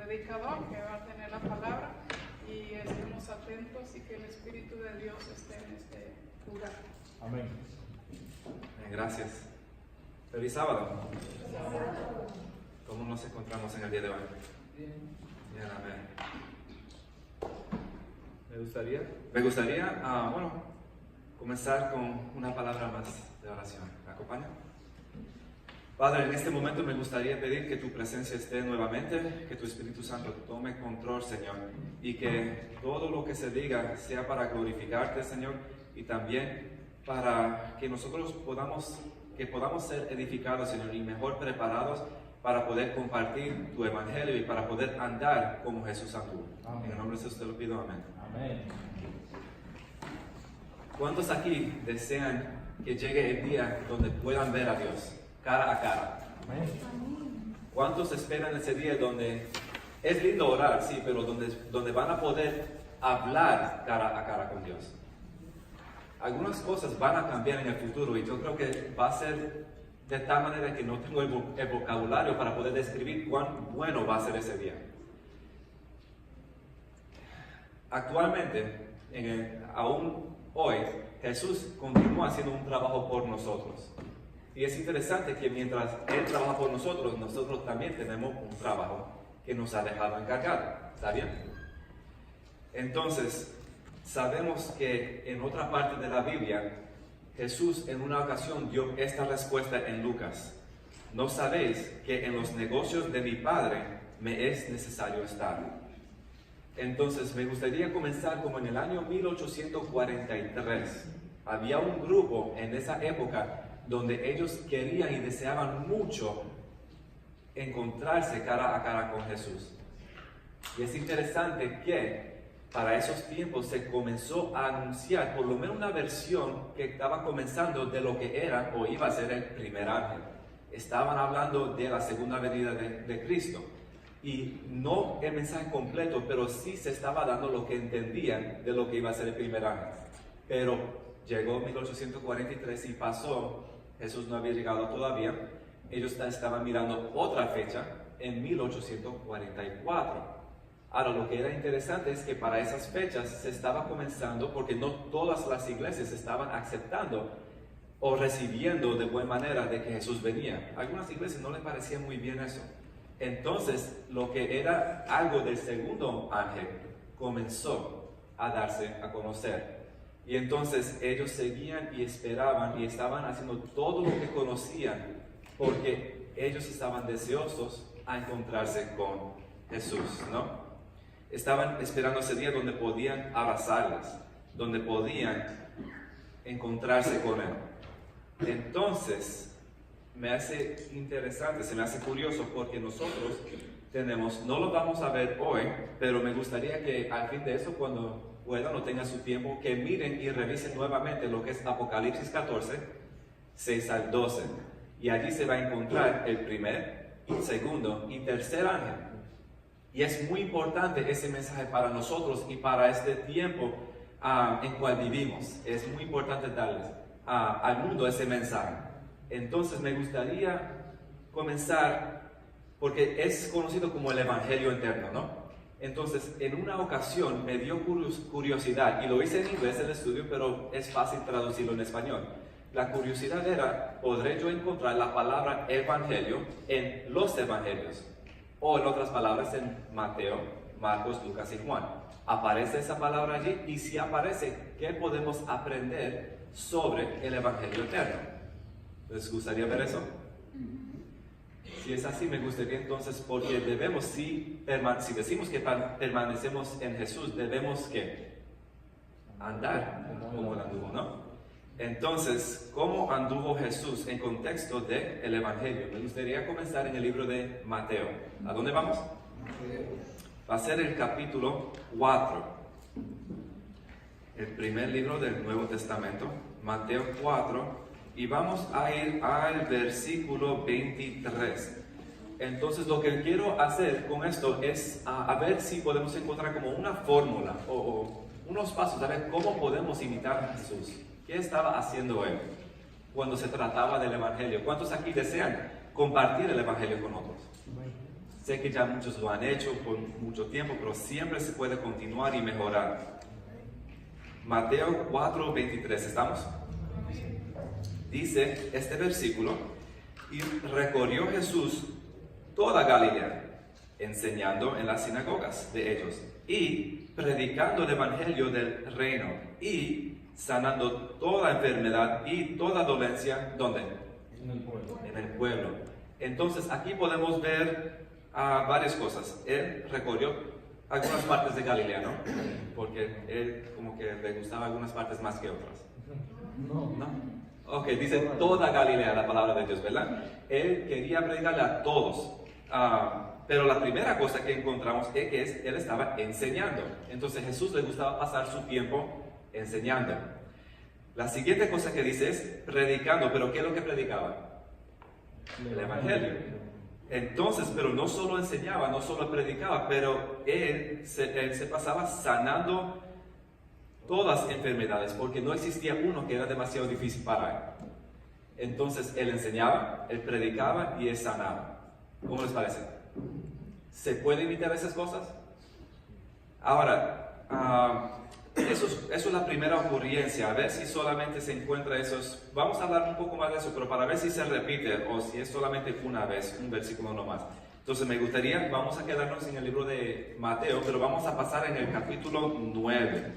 predicador que va a tener la palabra y estemos atentos y que el Espíritu de Dios esté en este lugar. Amén. Gracias. Feliz sábado. ¿Cómo nos encontramos en el día de hoy? Bien, amén. Me gustaría comenzar con una palabra más de oración. ¿Me acompaña? Padre, en este momento me gustaría pedir que tu presencia esté nuevamente, que tu Espíritu Santo tome control, Señor, y que todo lo que se diga sea para glorificarte, Señor, y también para que nosotros podamos ser edificados, Señor, y mejor preparados para poder compartir tu evangelio y para poder andar como Jesús anduvo. En el nombre de Jesús te lo pido, amén. Amén. ¿Cuántos aquí desean que llegue el día donde puedan ver a Dios cara a cara? Amén. ¿Cuántos esperan ese día donde es lindo orar, sí, pero donde van a poder hablar cara a cara con Dios? Algunas cosas van a cambiar en el futuro y yo creo que va a ser de tal manera que no tengo el vocabulario para poder describir cuán bueno va a ser ese día. Actualmente, aún hoy, Jesús continúa haciendo un trabajo por nosotros. Y es interesante que mientras Él trabaja por nosotros, nosotros también tenemos un trabajo que nos ha dejado encargado. ¿Está bien? Entonces, sabemos que en otra parte de la Biblia, Jesús en una ocasión dio esta respuesta en Lucas: ¿no sabéis que en los negocios de mi Padre me es necesario estar? Entonces me gustaría comenzar como en el año 1843. Había un grupo en esa época donde ellos querían y deseaban mucho encontrarse cara a cara con Jesús. Y es interesante que para esos tiempos se comenzó a anunciar por lo menos una versión que estaba comenzando de lo que era o iba a ser el primer ángel. Estaban hablando de la segunda venida de Cristo. Y no el mensaje completo, pero sí se estaba dando lo que entendían de lo que iba a ser el primer ángel. Pero llegó 1843 y pasó, Jesús no había llegado todavía. Ellos estaban mirando otra fecha en 1844. Ahora, lo que era interesante es que para esas fechas se estaba comenzando, porque no todas las iglesias estaban aceptando o recibiendo de buena manera de que Jesús venía. A algunas iglesias no les parecía muy bien eso. Entonces, lo que era algo del segundo ángel comenzó a darse a conocer. Y entonces ellos seguían y esperaban y estaban haciendo todo lo que conocían, porque ellos estaban deseosos a encontrarse con Jesús, ¿no? Estaban esperando ese día donde podían abrazarlas, donde podían encontrarse con Él. Entonces, me hace interesante, se me hace curioso, porque nosotros tenemos, no lo vamos a ver hoy, pero me gustaría que al fin de eso, cuando puedan o tengan su tiempo, que miren y revisen nuevamente lo que es Apocalipsis 14, 6 al 12. Y allí se va a encontrar el primer, segundo y tercer ángel. Y es muy importante ese mensaje para nosotros y para este tiempo en cual vivimos. Es muy importante darles al mundo ese mensaje. Entonces me gustaría comenzar, porque es conocido como el Evangelio Eterno, ¿no? Entonces, en una ocasión me dio curiosidad, y lo hice en inglés el estudio, pero es fácil traducirlo en español. La curiosidad era, ¿podré yo encontrar la palabra Evangelio en los Evangelios? O en otras palabras, en Mateo, Marcos, Lucas y Juan. ¿Aparece esa palabra allí? Y si aparece, ¿qué podemos aprender sobre el Evangelio Eterno? ¿Les gustaría ver eso? Si es así, me gustaría entonces, porque debemos, si decimos que permanecemos en Jesús, debemos que andar como Él anduvo, ¿no? Entonces, ¿cómo anduvo Jesús en contexto del Evangelio? Me gustaría comenzar en el libro de Mateo. ¿A dónde vamos? Va a ser el capítulo 4. El primer libro del Nuevo Testamento, Mateo 4. Y vamos a ir al versículo 23. Entonces, lo que quiero hacer con esto es a ver si podemos encontrar como una fórmula o unos pasos, a ver cómo podemos imitar a Jesús. ¿Qué estaba haciendo Él cuando se trataba del Evangelio? ¿Cuántos aquí desean compartir el Evangelio con otros? Sé que ya muchos lo han hecho por mucho tiempo, pero siempre se puede continuar y mejorar. Mateo 4:23, ¿estamos? Dice este versículo: y recorrió Jesús toda Galilea, enseñando en las sinagogas de ellos y predicando el evangelio del reino y sanando toda enfermedad y toda dolencia. ¿Dónde? En el pueblo. En el pueblo. Entonces aquí podemos ver varias cosas. Él recorrió algunas partes de Galilea, ¿no? Porque él como que le gustaba algunas partes más que otras. No. ¿No? Ok, dice toda Galilea la palabra de Dios, ¿verdad? Él quería predicarle a todos. Pero la primera cosa que encontramos es que él estaba enseñando. Entonces Jesús le gustaba pasar su tiempo enseñando. La siguiente cosa que dice es predicando. ¿Pero qué es lo que predicaba? El evangelio. Entonces, pero no solo enseñaba, no solo predicaba, pero él se pasaba sanando todas las enfermedades, porque no existía uno que era demasiado difícil para él. Entonces, él enseñaba, él predicaba y él sanaba. ¿Cómo les parece? ¿Se puede imitar esas cosas? Ahora, eso es la primera ocurrencia. A ver si solamente se encuentra esos. Vamos a hablar un poco más de eso, pero para ver si se repite o si es solamente una vez, un versículo nomás. Entonces me gustaría, vamos a quedarnos en el libro de Mateo, pero vamos a pasar en el capítulo 9.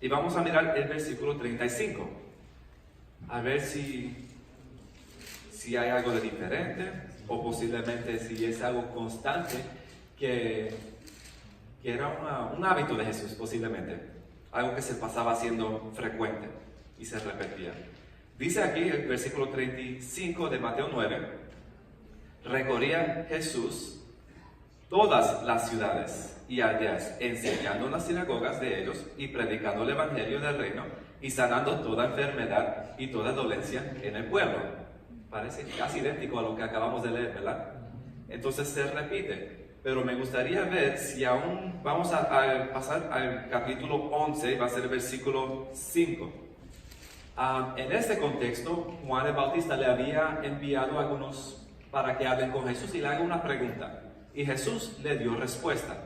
Y vamos a mirar el versículo 35. A ver si hay algo de diferente o posiblemente si es algo constante que era un hábito de Jesús, posiblemente. Algo que se pasaba haciendo frecuente y se repetía. Dice aquí el versículo 35 de Mateo 9. Recorría Jesús todas las ciudades y aldeas, enseñando en las sinagogas de ellos y predicando el evangelio del reino y sanando toda enfermedad y toda dolencia en el pueblo. Parece casi idéntico a lo que acabamos de leer, ¿verdad? Entonces se repite. Pero me gustaría ver si aún vamos a pasar al capítulo 11, va a ser el versículo 5. En este contexto, Juan el Bautista le había enviado a algunos para que hablen con Jesús y le hagan una pregunta. Y Jesús le dio respuesta.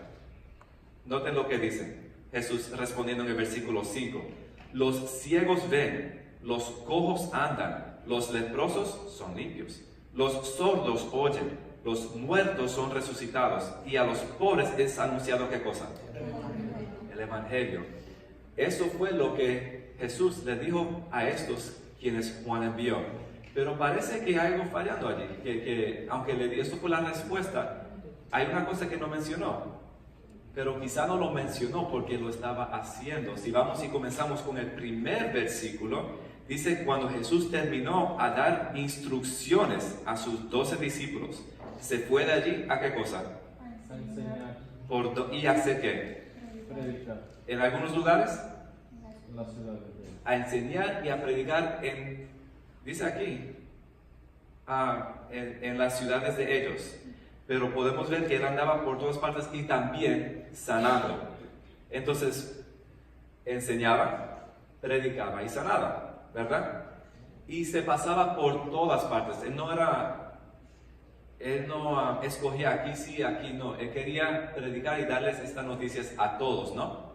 Noten lo que dice Jesús respondiendo en el versículo 5. Los ciegos ven, los cojos andan, los leprosos son limpios, los sordos oyen, los muertos son resucitados y a los pobres es anunciado ¿qué cosa? El evangelio. Eso fue lo que Jesús le dijo a estos quienes Juan envió. Pero parece que hay algo fallando allí, que aunque esto fue la respuesta, hay una cosa que no mencionó, pero quizá no lo mencionó porque lo estaba haciendo. Si vamos y comenzamos con el primer versículo, dice cuando Jesús terminó a dar instrucciones a sus 12 discípulos, se fue de allí ¿a qué cosa? A enseñar. ¿Y hacer qué? Predicar. En algunos lugares, En las ciudades. a enseñar y a predicar dice aquí, en las ciudades de ellos. Pero podemos ver que él andaba por todas partes y también sanando. Entonces, enseñaba, predicaba y sanaba, ¿verdad? Y se pasaba por todas partes. Él no escogía aquí sí, aquí no. Él quería predicar y darles estas noticias a todos, ¿no?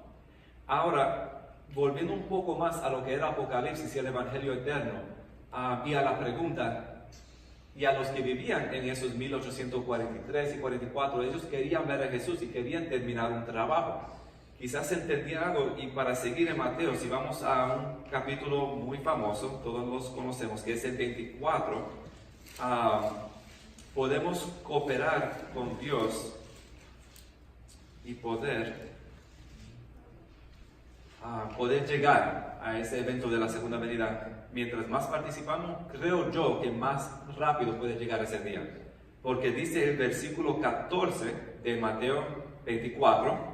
Ahora, volviendo un poco más a lo que era Apocalipsis y el Evangelio eterno, y a la pregunta, y a los que vivían en esos 1843 y 44, ellos querían ver a Jesús y querían terminar un trabajo. Quizás entendía algo, y para seguir en Mateo, si vamos a un capítulo muy famoso, todos los conocemos, que es el 24, podemos cooperar con Dios y poder llegar a ese evento de la segunda venida. Mientras más participamos, creo yo que más rápido puede llegar ese día. Porque dice el versículo 14 de Mateo 24,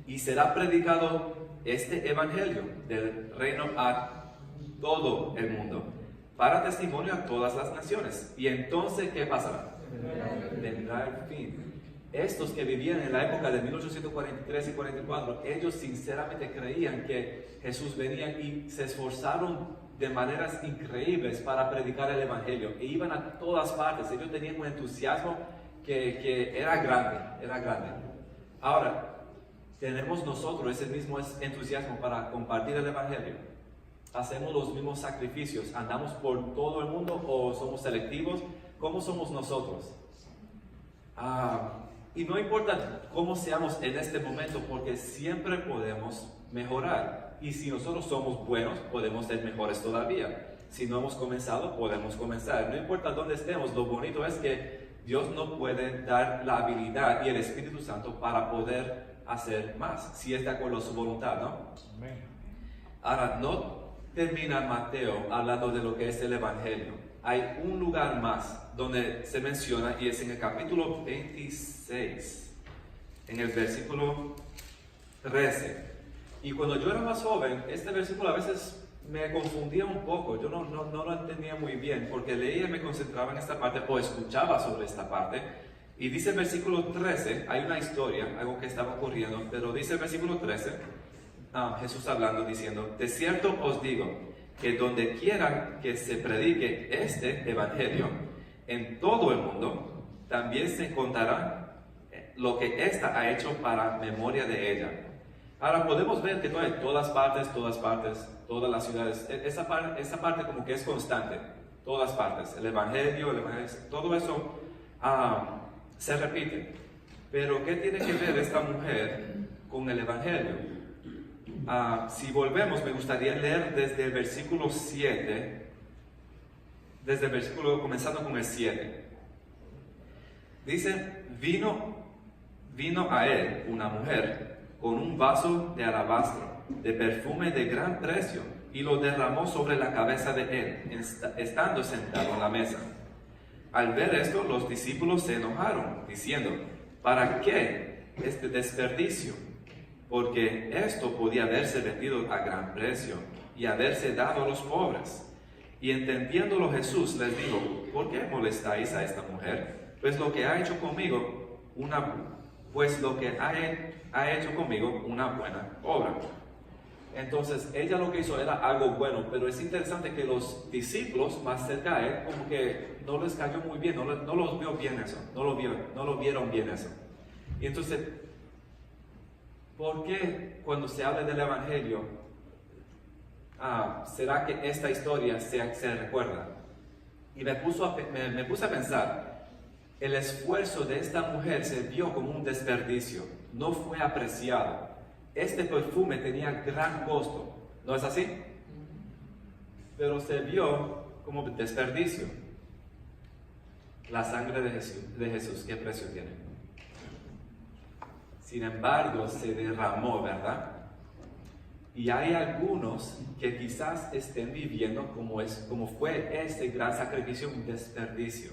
y será predicado este evangelio del reino a todo el mundo, para testimonio a todas las naciones. Y entonces, ¿qué pasará? Vendrá el fin. Estos que vivían en la época de 1843 y 44, ellos sinceramente creían que Jesús venía y se esforzaron de maneras increíbles para predicar el Evangelio. E iban a todas partes. Ellos tenían un entusiasmo que era grande, era grande. Ahora, tenemos nosotros ese mismo entusiasmo para compartir el Evangelio. Hacemos los mismos sacrificios. ¿Andamos por todo el mundo o somos selectivos? ¿Cómo somos nosotros? Y no importa cómo seamos en este momento, porque siempre podemos mejorar. Y si nosotros somos buenos, podemos ser mejores todavía. Si no hemos comenzado, podemos comenzar. No importa dónde estemos, lo bonito es que Dios nos puede dar la habilidad y el Espíritu Santo para poder hacer más, si es de acuerdo a su voluntad, ¿no? Amén. Ahora, no termina Mateo hablando de lo que es el Evangelio. Hay un lugar más donde se menciona, y es en el capítulo 26, en el versículo 13. Y cuando yo era más joven, este versículo a veces me confundía un poco. Yo no lo entendía muy bien, porque leía y me concentraba en esta parte, o escuchaba sobre esta parte. Y dice el versículo 13, hay una historia, algo que estaba ocurriendo, pero dice el versículo 13, Jesús hablando, diciendo: de cierto os digo, que donde quiera que se predique este evangelio en todo el mundo, también se contará lo que ésta ha hecho para memoria de ella. Ahora podemos ver que todas partes, todas las ciudades, esa parte como que es constante, todas partes, el evangelio, todo eso se repite. Pero ¿qué tiene que ver esta mujer con el evangelio? Si volvemos, me gustaría leer desde el versículo 7, comenzando con el 7. Dice: vino a él una mujer con un vaso de alabastro, de perfume de gran precio, y lo derramó sobre la cabeza de él, estando sentado en la mesa. Al ver esto, los discípulos se enojaron, diciendo: ¿para qué este desperdicio? Porque esto podía haberse vendido a gran precio y haberse dado a los pobres. Y entendiéndolo Jesús les dijo: ¿por qué molestáis a esta mujer? Pues lo que ha hecho conmigo una buena obra. Entonces ella lo que hizo era algo bueno, pero es interesante que los discípulos más cerca de él como que no les cayó muy bien, no los vio bien eso, no lo vieron bien eso. Y entonces, ¿por qué cuando se habla del Evangelio, será que esta historia se recuerda? Y me puse a pensar, el esfuerzo de esta mujer se vio como un desperdicio, no fue apreciado. Este perfume tenía gran costo, ¿no es así? Pero se vio como desperdicio. La sangre de Jesús, ¿qué precio tiene? Sin embargo, se derramó, ¿verdad? Y hay algunos que quizás estén viviendo como fue este gran sacrificio, un desperdicio.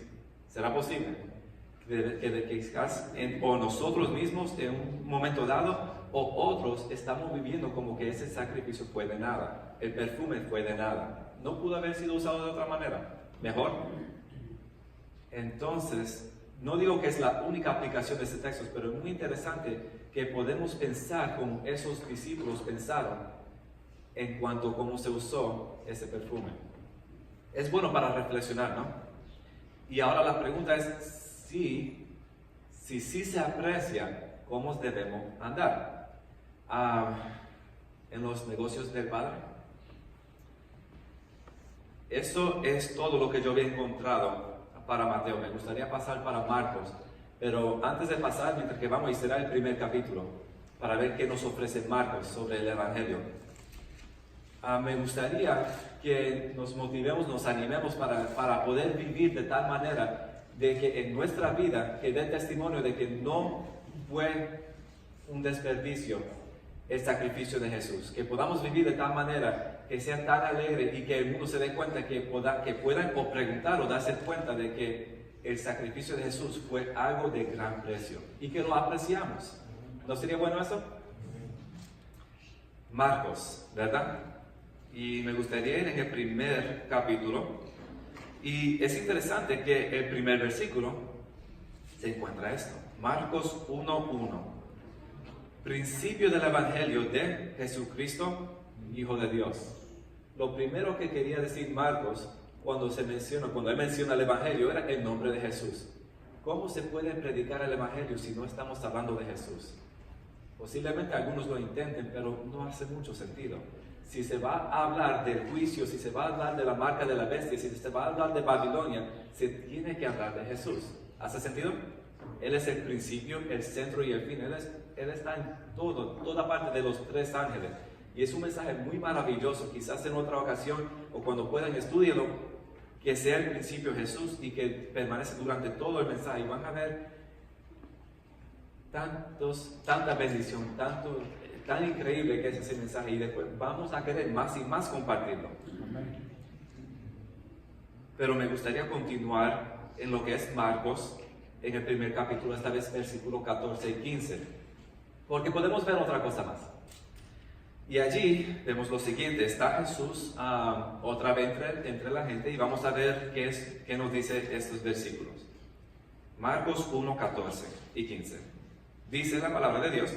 ¿Será posible? Que quizás o nosotros mismos en un momento dado, o otros estamos viviendo como que ese sacrificio fue de nada, el perfume fue de nada, no pudo haber sido usado de otra manera, mejor. Entonces, no digo que es la única aplicación de este texto, pero es muy interesante que podemos pensar como esos discípulos pensaron en cuanto a cómo se usó ese perfume. Es bueno para reflexionar, ¿no? Y ahora la pregunta es, si se aprecia, ¿cómo debemos andar? En los negocios del Padre. Eso es todo lo que yo había encontrado para Mateo. Me gustaría pasar para Marcos, pero antes de pasar, mientras que vamos, y será el primer capítulo, para ver qué nos ofrece Marcos sobre el Evangelio. Me gustaría que nos motivemos, nos animemos para poder vivir de tal manera de que en nuestra vida quede testimonio de que no fue un desperdicio el sacrificio de Jesús, que podamos vivir de tal manera que sea tan alegre y que el mundo se dé cuenta, que puedan o preguntar o darse cuenta de que el sacrificio de Jesús fue algo de gran precio y que lo apreciamos. ¿No sería bueno eso? Marcos, ¿verdad? Y me gustaría ir en el primer capítulo. Y es interesante que el primer versículo se encuentra esto. Marcos 1:1. Principio del Evangelio de Jesucristo, Hijo de Dios. lo primero que quería decir Marcos cuando él menciona el Evangelio era el nombre de Jesús. ¿Cómo se puede predicar el Evangelio si no estamos hablando de Jesús? Posiblemente algunos lo intenten, pero no hace mucho sentido. Si se va a hablar del juicio, si se va a hablar de la marca de la bestia, si se va a hablar de Babilonia, se tiene que hablar de Jesús. ¿Hace sentido? Él es el principio, el centro y el fin. Él está en toda parte de los tres ángeles. Y es un mensaje muy maravilloso. Quizás en otra ocasión o cuando puedan estudiarlo, que sea el principio Jesús y que permanece durante todo el mensaje. Y van a ver tanta bendición, tan increíble que es ese mensaje. Y después vamos a querer más y más compartirlo. Pero me gustaría continuar en lo que es Marcos, en el primer capítulo, esta vez versículo 14 y 15. Porque podemos ver otra cosa más. Y allí vemos lo siguiente, está Jesús otra vez entre la gente y vamos a ver qué nos dice estos versículos. Marcos 1, 14 y 15. Dice la palabra de Dios: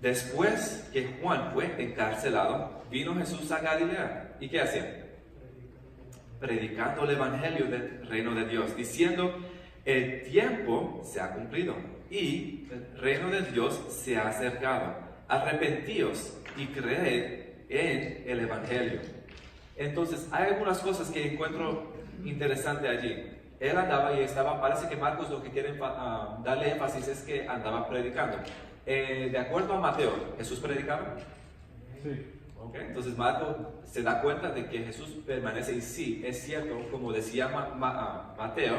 después que Juan fue encarcelado, vino Jesús a Galilea. ¿Y qué hacía? Predicando el evangelio del reino de Dios, diciendo: el tiempo se ha cumplido y el reino de Dios se ha acercado. Arrepentíos y creed en el evangelio. Entonces, hay algunas cosas que encuentro interesante allí. Él andaba y parece que Marcos lo que quiere darle énfasis es que andaba predicando. De acuerdo a Mateo, ¿Jesús predicaba? Sí. Okay. Entonces Marcos se da cuenta de que Jesús permanece, y sí, es cierto, como decía Mateo,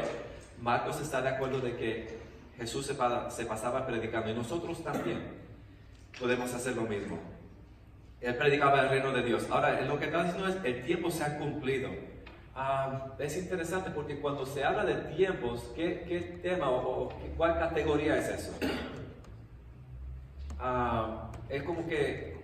Marcos está de acuerdo de que Jesús se pasaba predicando, y nosotros también podemos hacer lo mismo. Él predicaba el reino de Dios. Ahora, lo que está diciendo es: el tiempo se ha cumplido. Es interesante porque cuando se habla de tiempos, ¿qué tema o cuál categoría es eso? Es como que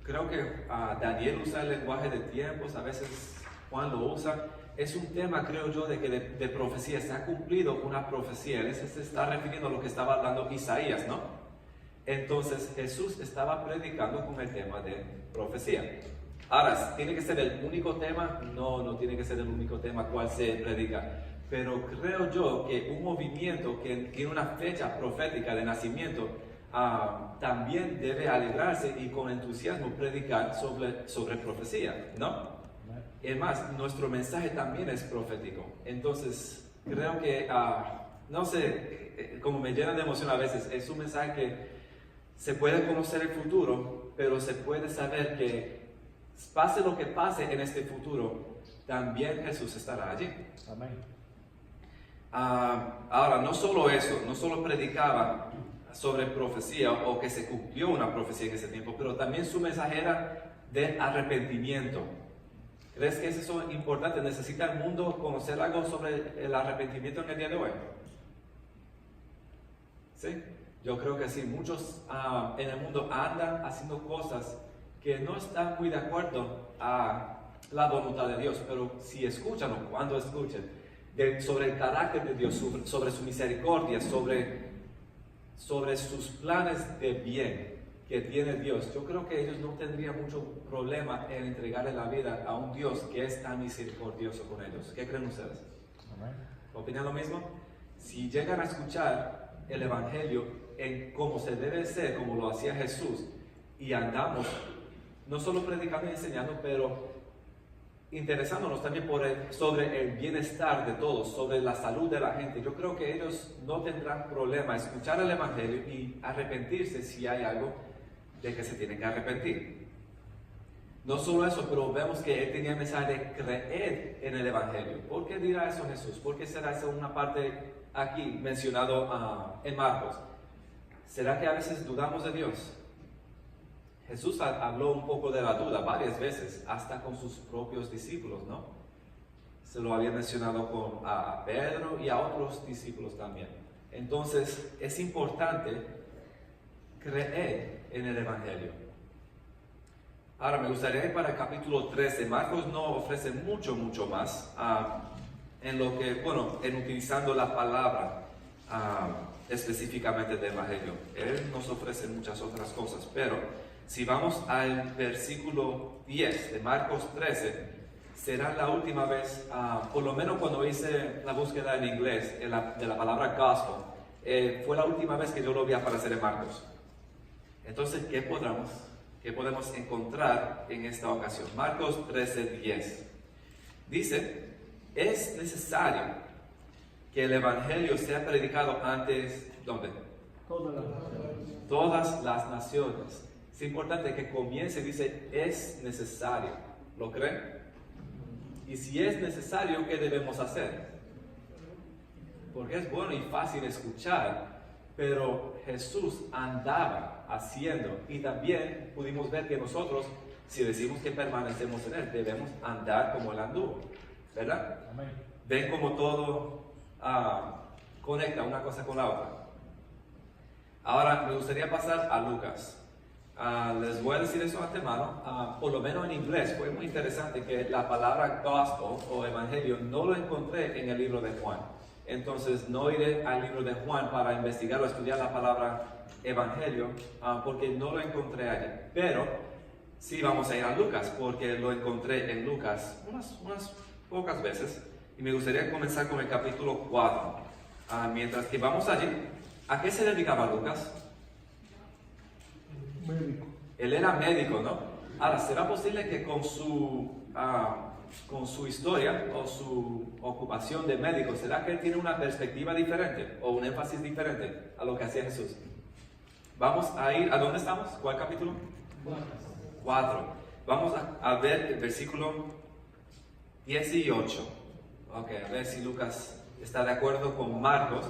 creo que Daniel usa el lenguaje de tiempos, a veces Juan lo usa. Es un tema, creo yo, de profecía. Se ha cumplido una profecía. Él se está refiriendo a lo que estaba hablando Isaías, ¿no? Entonces Jesús estaba predicando con el tema de profecía. Ahora, ¿tiene que ser el único tema? No tiene que ser el único tema cual se predica. Pero creo yo que un movimiento que tiene una fecha profética de nacimiento también debe alegrarse y con entusiasmo predicar sobre profecía, ¿no? Es más, nuestro mensaje también es profético. Entonces, creo que, no sé, como me llena de emoción a veces, es un mensaje que se puede conocer el futuro, pero se puede saber que pase lo que pase en este futuro, también Jesús estará allí. Amén. Ahora, no solo eso, no solo predicaba sobre profecía o que se cumplió una profecía en ese tiempo, pero también su mensaje era de arrepentimiento. ¿Crees que eso es importante? ¿Necesita el mundo conocer algo sobre el arrepentimiento en el día de hoy? ¿Sí? Yo creo que sí. Muchos en el mundo andan haciendo cosas que no están muy de acuerdo a la voluntad de Dios, pero si escuchan o cuando escuchen sobre el carácter de Dios, sobre su misericordia, sobre sus planes de bien que tiene Dios, yo creo que ellos no tendrían mucho problema en entregarle la vida a un Dios que es tan misericordioso con ellos. ¿Qué creen ustedes? ¿Opinan lo mismo? Si llegan a escuchar el Evangelio en cómo se debe ser, como lo hacía Jesús, y andamos no solo predicando y enseñando, pero interesándonos también sobre el bienestar de todos, sobre la salud de la gente, yo creo que ellos no tendrán problema escuchar el Evangelio y arrepentirse si hay algo de que se tiene que arrepentir. No solo eso, pero vemos que él tenía el mensaje de creer en el Evangelio. ¿Por qué dirá eso Jesús? ¿Por qué será esa una parte aquí mencionado en Marcos? ¿Será que a veces dudamos de Dios? Jesús habló un poco de la duda varias veces, hasta con sus propios discípulos, ¿no? Se lo había mencionado a Pedro y a otros discípulos también. Entonces, es importante creer en el Evangelio. Ahora, me gustaría ir para el capítulo 13. Marcos no ofrece mucho más en utilizando la palabra específicamente del Evangelio. Él nos ofrece muchas otras cosas, pero Si vamos al versículo 10 de Marcos 13, será la última vez, por lo menos cuando hice la búsqueda en inglés de la palabra gospel, fue la última vez que yo lo vi aparecer en Marcos. Entonces, ¿qué podemos encontrar en esta ocasión? Marcos 13:10 dice: es necesario que el evangelio sea predicado antes, ¿dónde? Todas las naciones. Es importante que comience, dice, es necesario. ¿Lo creen? Y si es necesario, ¿qué debemos hacer? Porque es bueno y fácil escuchar, pero Jesús andaba haciendo, y también pudimos ver que nosotros, si decimos que permanecemos en Él, debemos andar como Él anduvo, ¿verdad? Amén. Ven como todo conecta una cosa con la otra. Ahora me gustaría pasar a Lucas. Les voy a decir eso de antemano, por lo menos en inglés fue muy interesante que la palabra gospel o evangelio no lo encontré en el libro de Juan. Entonces no iré al libro de Juan para investigar o estudiar la palabra evangelio, porque no lo encontré allí. Pero sí vamos a ir a Lucas, porque lo encontré en Lucas unas pocas veces. Y me gustaría comenzar con el capítulo 4. Mientras que vamos allí, ¿a qué se dedicaba Lucas? Médico. Él era médico, ¿no? Ahora, ¿será posible que con su historia o su ocupación de médico, ¿será que él tiene una perspectiva diferente o un énfasis diferente a lo que hacía Jesús? Vamos a ir, ¿a dónde estamos? ¿Cuál capítulo? 4. Vamos a ver el versículo 18. Ok, a ver si Lucas está de acuerdo con Marcos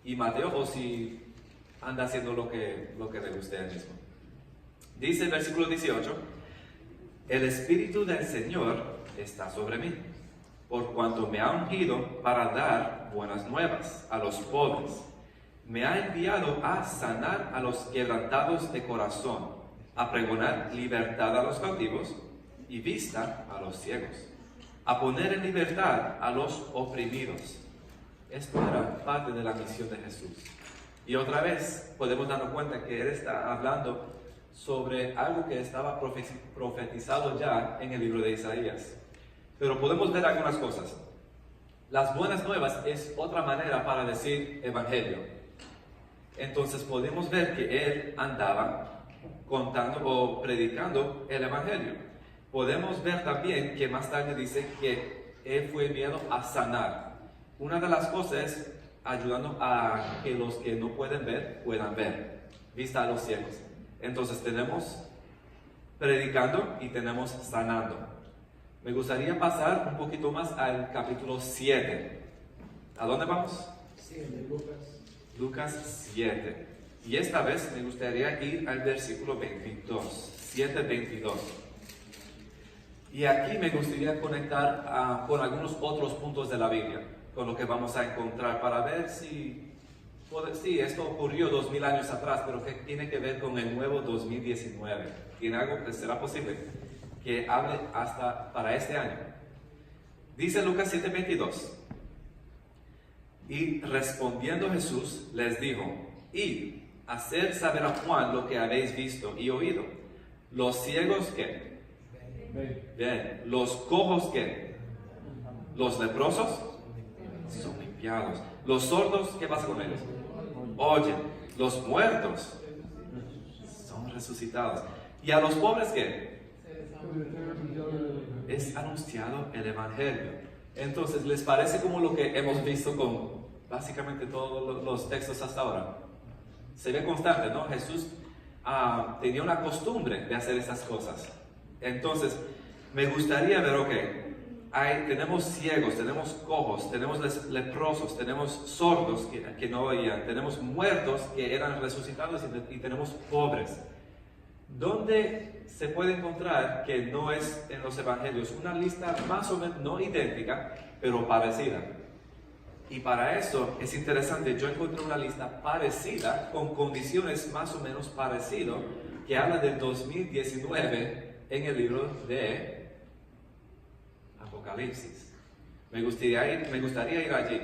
y Mateo o si anda haciendo lo que le guste a él mismo. Dice el versículo 18: el Espíritu del Señor está sobre mí, por cuanto me ha ungido para dar buenas nuevas a los pobres. Me ha enviado a sanar a los quebrantados de corazón, a pregonar libertad a los cautivos y vista a los ciegos, a poner en libertad a los oprimidos. Esto era parte de la misión de Jesús. Y otra vez podemos darnos cuenta que Él está hablando sobre algo que estaba profetizado ya en el libro de Isaías. Pero podemos ver algunas cosas. Las buenas nuevas es otra manera para decir evangelio. Entonces podemos ver que Él andaba contando o predicando el evangelio. Podemos ver también que más tarde dice que Él fue enviado a sanar. Una de las cosas es ayudando a que los que no pueden ver, puedan ver. Vista a los ciegos. Entonces tenemos predicando y tenemos sanando. Me gustaría pasar un poquito más al capítulo 7. ¿A dónde vamos? 7, Lucas. Lucas 7. Y esta vez me gustaría ir al versículo 22. 7:22. Y aquí me gustaría conectar con algunos otros puntos de la Biblia, con lo que vamos a encontrar para ver si esto ocurrió 2000 años atrás, pero que tiene que ver con el nuevo 2019. ¿Tiene algo que será posible que hable hasta para este año? Dice Lucas 7:22. Y respondiendo Jesús les dijo: id, haced saber a Juan lo que habéis visto y oído. Los ciegos, ¿qué? Ven. Los cojos, ¿qué? Los leprosos son limpiados. Los sordos, ¿qué pasa con ellos? Oyen. Los muertos son resucitados. ¿Y a los pobres qué? Es anunciado el evangelio. Entonces, ¿les parece como lo que hemos visto con básicamente todos los textos hasta ahora? Se ve constante, ¿no? Jesús tenía una costumbre de hacer esas cosas. Entonces, me gustaría ver, tenemos ciegos, tenemos cojos, tenemos leprosos, tenemos sordos que no oían, tenemos muertos que eran resucitados y tenemos pobres. ¿Dónde se puede encontrar que no es en los evangelios? Una lista más o menos, no idéntica, pero parecida. Y para eso es interesante, yo encontré una lista parecida, con condiciones más o menos parecidas, que habla del 2019 en el libro de Apocalipsis. Me gustaría ir allí.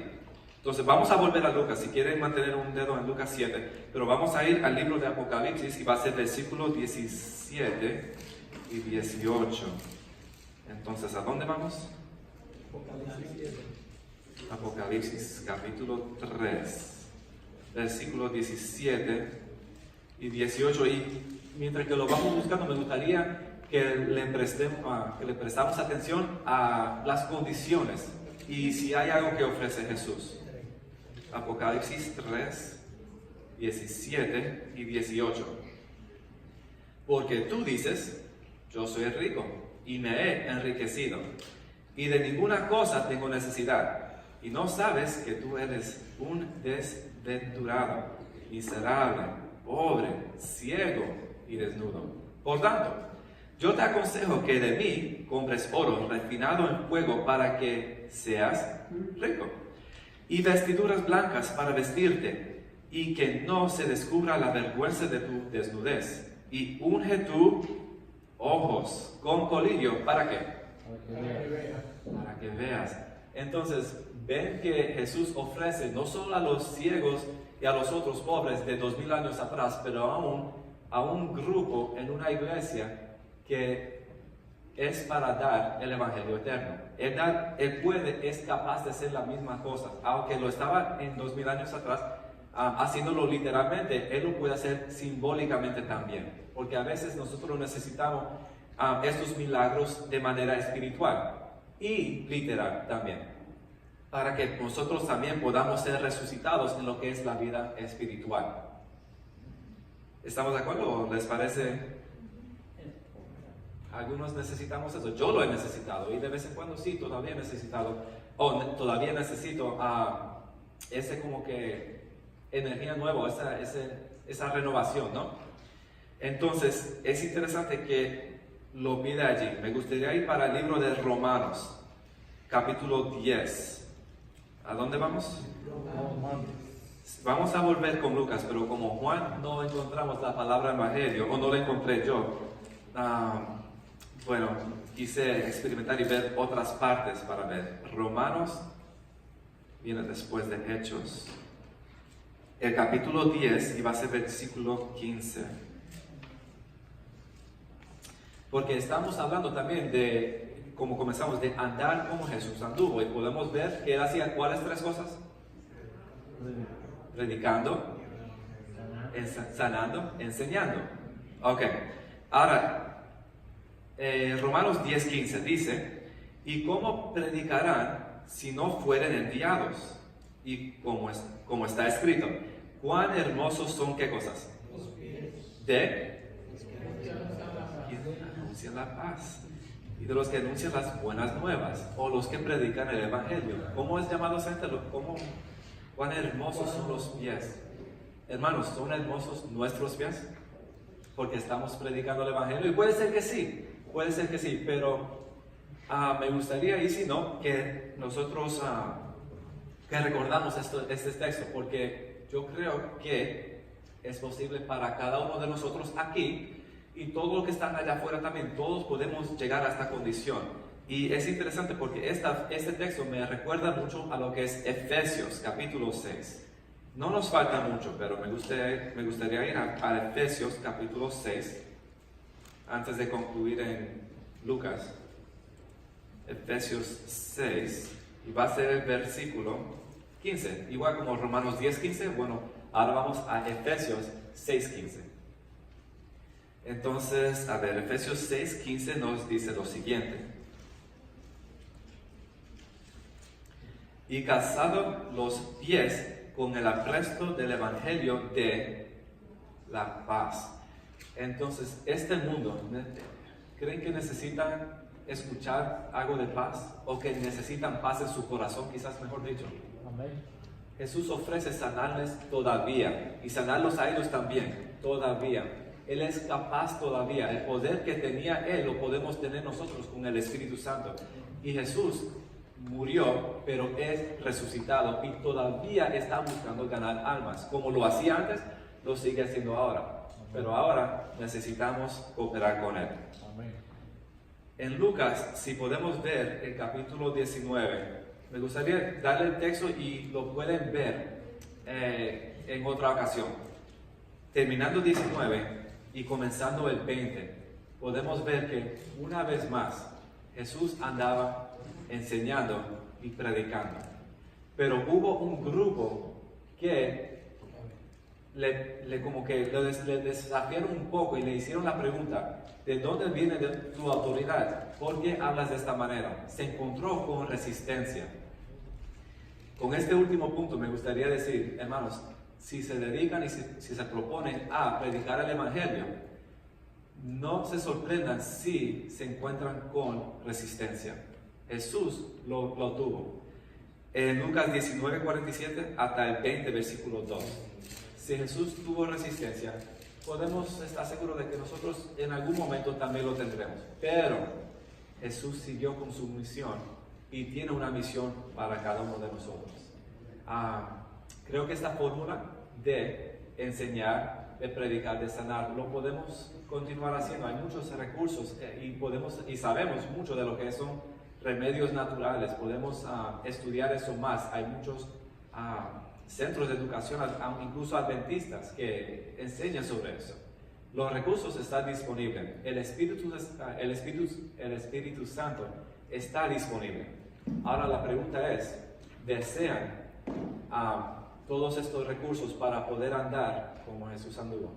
Entonces vamos a volver a Lucas, si quieren mantener un dedo en Lucas 7, pero vamos a ir al libro de Apocalipsis y va a ser versículos 17 y 18. Entonces, ¿a dónde vamos? Apocalipsis capítulo 3, versículos 17 y 18. Y mientras que lo vamos buscando, me gustaría que le prestamos atención a las condiciones y si hay algo que ofrece Jesús. Apocalipsis 3, 17 y 18. Porque tú dices, yo soy rico y me he enriquecido y de ninguna cosa tengo necesidad, y no sabes que tú eres un desventurado, miserable, pobre, ciego y desnudo. Por tanto, yo te aconsejo que de mí compres oro refinado en fuego para que seas rico, y vestiduras blancas para vestirte, y que no se descubra la vergüenza de tu desnudez, y unge tus ojos con colillo, ¿para qué? Para que veas. Entonces, ven que Jesús ofrece no solo a los ciegos y a los otros pobres de 2000 años atrás, pero a un grupo en una iglesia que es para dar el Evangelio eterno. Él es capaz de hacer la misma cosa, aunque lo estaba en 2000 años atrás, haciéndolo literalmente, Él lo puede hacer simbólicamente también, porque a veces nosotros necesitamos estos milagros de manera espiritual y literal también, para que nosotros también podamos ser resucitados en lo que es la vida espiritual. ¿Estamos de acuerdo? ¿Les parece? Algunos necesitamos eso. Yo lo he necesitado y de vez en cuando sí, todavía he necesitado, todavía necesito ese como que energía nueva, esa renovación, ¿no? Entonces, es interesante que lo pide allí. Me gustaría ir para el libro de Romanos, capítulo 10. ¿A dónde vamos? Vamos a volver con Lucas, pero como Juan no encontramos la palabra evangelio, o no la encontré yo, bueno, quise experimentar y ver otras partes para ver. Romanos viene después de Hechos. El capítulo 10 y va a ser versículo 15. Porque estamos hablando también de, como comenzamos, de andar como Jesús anduvo. Y podemos ver que él hacía ¿cuáles tres cosas? Predicando, sanando, enseñando. Ok, ahora Romanos 10:15 dice, ¿y cómo predicarán si no fueren enviados? Y como está escrito, ¿cuán hermosos son qué cosas? Los pies De quienes anuncian la paz, y de los que anuncian las buenas nuevas, o los que predican el evangelio. ¿Cómo es llamado esa gente? ¿Cuán hermosos son los pies? Hermanos, ¿son hermosos nuestros pies? Porque estamos predicando el evangelio. Y puede ser que sí, pero me gustaría, y si no, que nosotros que recordamos este texto, porque yo creo que es posible para cada uno de nosotros aquí y todos los que están allá afuera también, todos podemos llegar a esta condición. Y es interesante porque este texto me recuerda mucho a lo que es Efesios capítulo 6. No nos falta mucho, pero me gustaría ir a Efesios capítulo 6 antes de concluir en Lucas. Efesios 6, y va a ser el versículo 15, igual como Romanos 10:15. Bueno, ahora vamos a Efesios 6:15. Entonces, a ver, Efesios 6:15 nos dice lo siguiente: y calzado los pies con el apresto del evangelio de la paz. Entonces, este mundo, ¿creen que necesitan escuchar algo de paz? ¿O que necesitan paz en su corazón, quizás mejor dicho? Amén. Jesús ofrece sanarles todavía y sanarlos a ellos también, todavía. Él es capaz todavía. El poder que tenía Él lo podemos tener nosotros con el Espíritu Santo. Y Jesús murió, pero es resucitado y todavía está buscando ganar almas. Como lo hacía antes, lo sigue haciendo ahora. Pero ahora necesitamos cooperar con Él. Amén. En Lucas, si podemos ver el capítulo 19, Me gustaría darle el texto y lo pueden ver en otra ocasión. Terminando 19 y comenzando el 20, podemos ver que una vez más Jesús andaba enseñando y predicando. Pero hubo un grupo que le desafiaron un poco y le hicieron la pregunta: ¿de dónde viene tu autoridad? ¿Por qué hablas de esta manera? Se encontró con resistencia. Con este último punto me gustaría decir, hermanos, si se dedican y si se proponen a predicar el Evangelio, no se sorprendan si se encuentran con resistencia. Jesús lo tuvo. En Lucas 19:47 hasta el 20, versículo 2. Si Jesús tuvo resistencia, podemos estar seguros de que nosotros en algún momento también lo tendremos. Pero Jesús siguió con su misión y tiene una misión para cada uno de nosotros. Creo que esta fórmula de enseñar, de predicar, de sanar, lo podemos continuar haciendo. Hay muchos recursos y sabemos mucho de lo que son remedios naturales. Podemos estudiar eso más. Hay muchos centros de educación, incluso adventistas, que enseñan sobre eso. Los recursos están disponibles. El Espíritu Santo está disponible. Ahora la pregunta es: ¿desean todos estos recursos para poder andar como Jesús anduvo?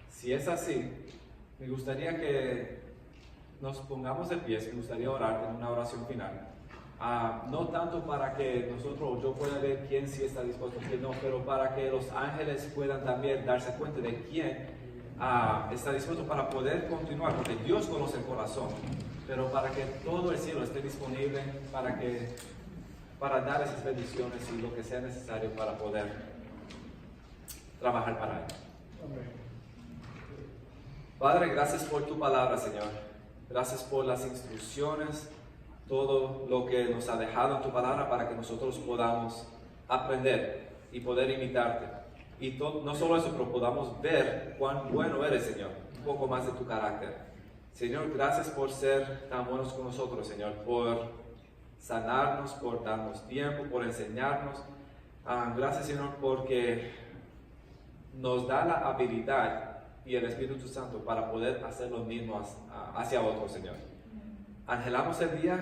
Si es así, me gustaría que nos pongamos de pie. Me gustaría orar en una oración final. No tanto para que nosotros, yo pueda ver quién sí está dispuesto, quién no, pero para que los ángeles puedan también darse cuenta de quién está dispuesto para poder continuar, porque Dios conoce el corazón, pero para que todo el cielo esté disponible para dar esas bendiciones y lo que sea necesario para poder trabajar para Él. Padre, gracias por tu palabra, Señor. Gracias por las instrucciones, todo lo que nos ha dejado en tu palabra para que nosotros podamos aprender y poder imitarte. Y no solo eso, pero podamos ver cuán bueno eres, Señor, un poco más de tu carácter. Señor, gracias por ser tan buenos con nosotros, Señor, por sanarnos, por darnos tiempo, por enseñarnos. Gracias, Señor, porque nos da la habilidad y el Espíritu Santo para poder hacer lo mismo hacia otros, Señor. Anhelamos el día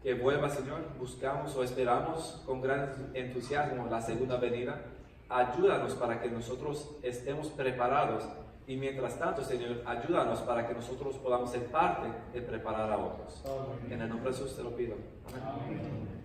que vuelva, Señor. Buscamos o esperamos con gran entusiasmo la segunda venida. Ayúdanos para que nosotros estemos preparados. Y mientras tanto, Señor, ayúdanos para que nosotros podamos ser parte de preparar a otros. En el nombre de Jesús te lo pido. Amén.